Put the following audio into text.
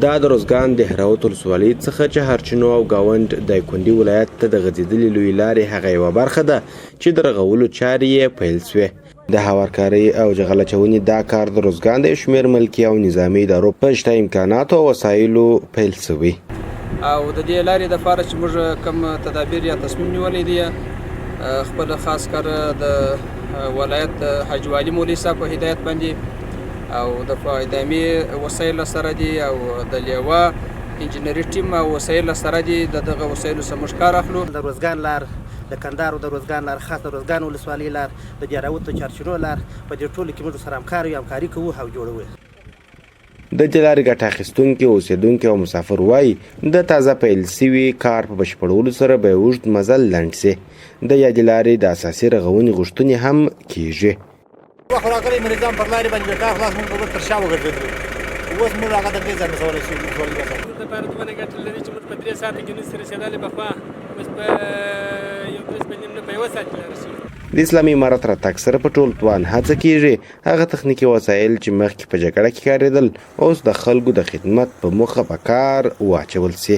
دا د روزګان د هراوت ولسوالۍ څخه چې هرچینو او ګاونډ دایکنډي ولایت ته د غځېدلې لویې لارې هغه یوه برخه ده چې د رغولو چارې یې پیل سوې. د هوارکارۍ او جغل اچونې دا کار د روزګان د یو شمېر ملکي او نظامي ادارو په شته امکاناتو او وسایلو پیل سوی. او د دې لارې دپاره چې موږ کوم تدابیر یا تصمیم نیولی دی خپل خاص کار د ولایت حاجي والي مولوي صاحب په هدایت باندې او د ادامي وسایلو سره دي او د لیوا انجینري ټیم او وسایلو سره دي دغه وسایلو څخه موږ کار اخلو. د روزګان لار د کندهار د روزګان لار خاص د روزګان ولسوالۍ لار د هراوت د چارچینو لار په دې ټولو کې موږ سره همکاري کوو او جوړوو. د دې لارې ګټه اخیستونکي اوسېدونکي او مسافر وایي د تازه پیل سوي کار په بشپړولو سره به اوږد مزل لنډ سي. د یادې لارې د اساسي رغونې غوښتنې هم کیږي. وخت راغلی نظام پر لارې باندې کار خلاص موږ به تر شا وګرځېدلو. اوس موږ هغه د دې ځای مسولی شو دپاره دونه ګټه لري چې موږ په 3 ساعته کې نشو رسېدلی پخوا اوس په 1 نه په 1 ساعت کې رارسېږو. د اسلامي امارت راتګ سره په ټول توان هڅه کیږي هغه تخنیکي وسایل چې مخکې په جګړه کې کارېدل اوس د خلکو د خدمت په موخه په کار واچول سي.